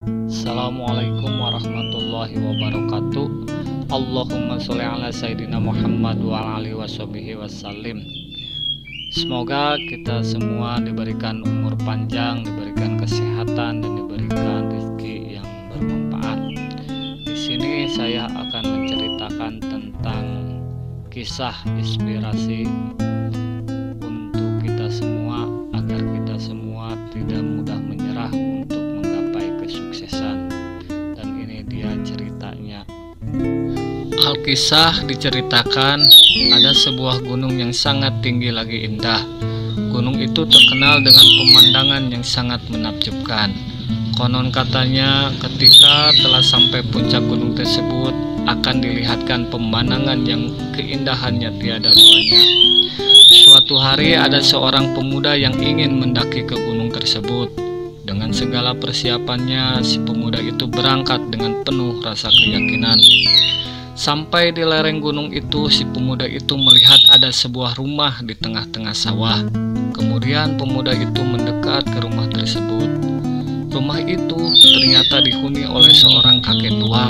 Assalamualaikum warahmatullahi wabarakatuh. Allahumma sholli ala sayyidina Muhammad wa ala alihi wasallim. Semoga kita semua diberikan umur panjang, diberikan kesehatan, dan diberikan rezeki yang bermanfaat. Di sini saya akan menceritakan tentang kisah inspirasi untuk kita semua, agar kita semua tidak mudah menyerah untuk menggapai kesuksesan. Dan ini dia ceritanya. Alkisah diceritakan ada sebuah gunung yang sangat tinggi lagi indah. Gunung itu terkenal dengan pemandangan yang sangat menakjubkan. Konon katanya ketika telah sampai puncak gunung tersebut akan dilihatkan pemandangan yang keindahannya tiada duanya. Suatu hari ada seorang pemuda yang ingin mendaki ke gunung tersebut. Dengan segala persiapannya, si pemuda itu berangkat dengan penuh rasa keyakinan. Sampai di lereng gunung itu, si pemuda itu melihat ada sebuah rumah di tengah-tengah sawah. Kemudian pemuda itu mendekat ke rumah tersebut. Rumah itu ternyata dihuni oleh seorang kakek tua.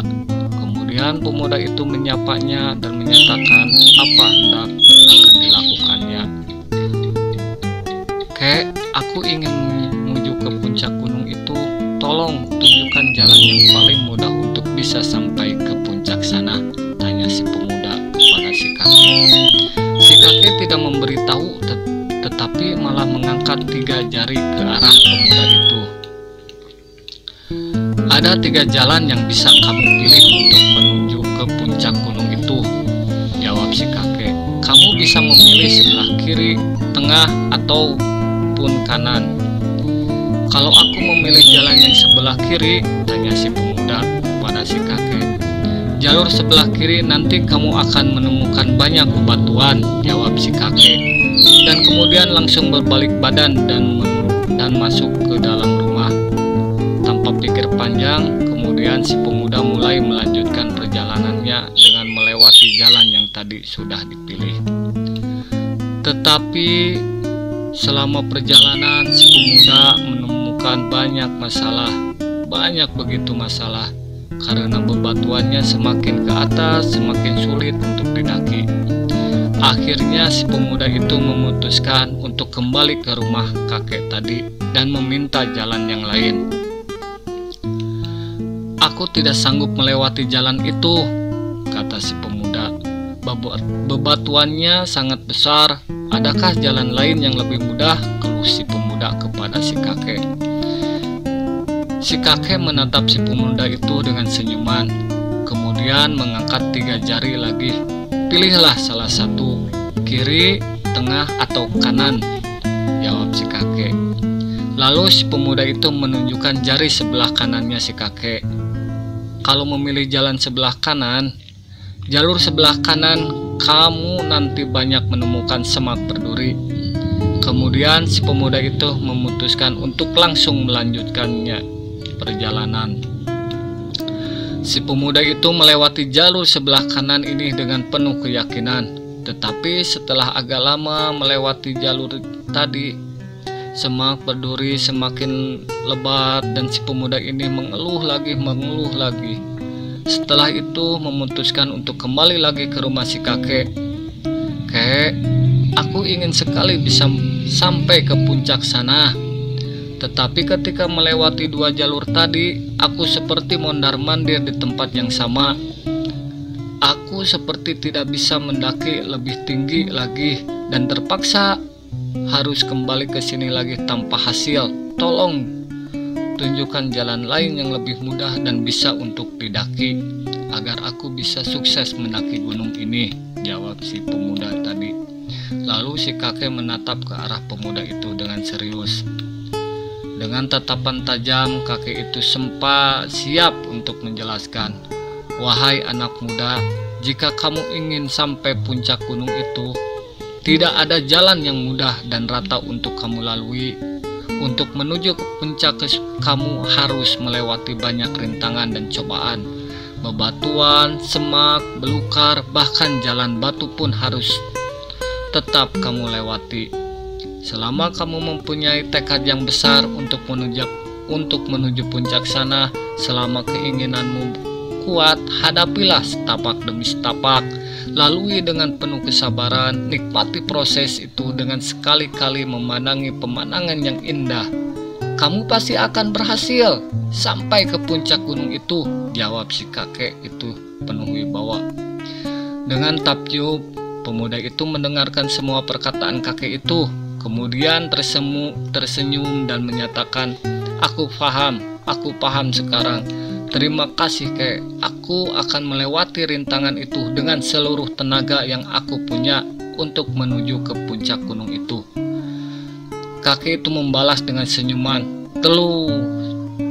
Kemudian pemuda itu menyapanya dan menyatakan apa hendak akan dilakukannya. "Kek, aku ingin menuju ke puncak gunung itu. Tolong tunjukkan jalan yang paling mudah untuk bisa sampai ke puncak sana," tanya si pemuda kepada si kakek. Si kakek tidak memberitahu, tetapi malah mengangkat 3 jari ke arah pemuda itu. "Ada 3 jalan yang bisa kamu pilih untuk menuju ke puncak gunung itu," jawab si kakek. "Kamu bisa memilih sebelah kiri, tengah, ataupun kanan." "Kalau aku memilih jalan yang sebelah kiri," tanya si pemuda pada si kakek, "jalur sebelah kiri nanti kamu akan menemukan banyak bebatuan," jawab si kakek. Dan kemudian langsung berbalik badan dan masuk ke dalam rumah. Tanpa pikir panjang, kemudian si pemuda mulai melanjutkan perjalanannya dengan melewati jalan yang tadi sudah dipilih. Tetapi selama perjalanan, si pemuda menemukan banyak masalah, banyak begitu masalah, karena bebatuannya semakin ke atas semakin sulit untuk didaki. Akhirnya si pemuda itu memutuskan untuk kembali ke rumah kakek tadi dan meminta jalan yang lain. "Aku tidak sanggup melewati jalan itu," kata si pemuda. "Bebatuannya sangat besar. Adakah jalan lain yang lebih mudah?" keluh si pemuda kepada si kakek. Si kakek menatap si pemuda itu dengan senyuman, kemudian mengangkat 3 jari lagi. "Pilihlah salah satu, kiri, tengah, atau kanan," jawab si kakek. Lalu si pemuda itu menunjukkan jari sebelah kanannya si kakek. "Kalau memilih jalan sebelah kanan, jalur sebelah kanan, kamu nanti banyak menemukan semak berduri." Kemudian si pemuda itu memutuskan untuk langsung melanjutkannya perjalanan. Si pemuda itu melewati jalur sebelah kanan ini dengan penuh keyakinan. Tetapi setelah agak lama melewati jalur tadi, semak berduri semakin lebat dan si pemuda ini mengeluh lagi. Setelah itu memutuskan untuk kembali lagi ke rumah si kakek. "Kek, aku ingin sekali bisa sampai ke puncak sana. Tetapi ketika melewati 2 jalur tadi, aku seperti mondar-mandir di tempat yang sama. Aku seperti tidak bisa mendaki lebih tinggi lagi dan terpaksa harus kembali ke sini lagi tanpa hasil. Tolong tunjukkan jalan lain yang lebih mudah dan bisa untuk didaki, agar aku bisa sukses mendaki gunung ini," jawab si pemuda tadi. Lalu si kakek menatap ke arah pemuda itu dengan serius. Dengan tatapan tajam, kakek itu sempat siap untuk menjelaskan. "Wahai anak muda, jika kamu ingin sampai puncak gunung itu, tidak ada jalan yang mudah dan rata untuk kamu lalui. Untuk menuju ke puncak, kamu harus melewati banyak rintangan dan cobaan. Bebatuan, semak, belukar, bahkan jalan batu pun harus tetap kamu lewati. Selama kamu mempunyai tekad yang besar untuk untuk menuju puncak sana. Selama keinginanmu kuat, hadapilah setapak demi setapak. Lalui dengan penuh kesabaran, nikmati proses itu dengan sekali-kali memandangi pemandangan yang indah. Kamu pasti akan berhasil sampai ke puncak gunung itu, jawab si kakek itu penuh wibawa. Dengan takjub, pemuda itu mendengarkan semua perkataan kakek itu, kemudian tersenyum dan menyatakan, aku paham sekarang. Terima kasih kek, aku akan melewati rintangan itu dengan seluruh tenaga yang aku punya untuk menuju ke puncak gunung itu. Kakek itu membalas dengan senyuman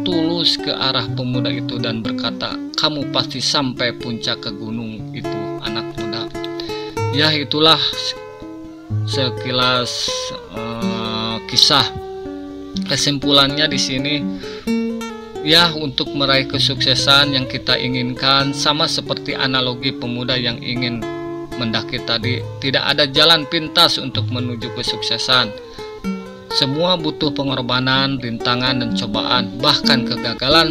tulus ke arah pemuda itu dan berkata, kamu pasti sampai puncak ke gunung itu, anak muda. Ya, itulah sekilas kisah. Kesimpulannya di sini, ya, untuk meraih kesuksesan yang kita inginkan, sama seperti analogi pemuda yang ingin mendaki tadi, tidak ada jalan pintas untuk menuju kesuksesan. Semua butuh pengorbanan, rintangan, dan cobaan. Bahkan kegagalan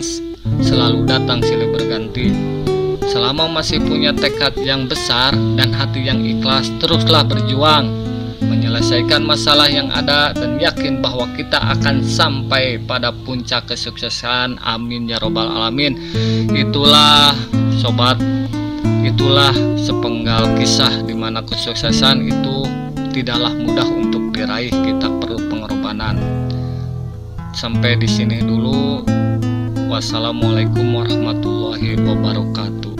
selalu datang silih berganti. Selama masih punya tekad yang besar dan hati yang ikhlas, teruslah berjuang menyelesaikan masalah yang ada dan yakin bahwa kita akan sampai pada puncak kesuksesan. Amin ya robbal alamin. Itulah sobat, itulah sepenggal kisah di mana kesuksesan itu tidaklah mudah untuk diraih. Kita perlu pengorbanan. Sampai di sini dulu. Wassalamualaikum warahmatullahi wabarakatuh.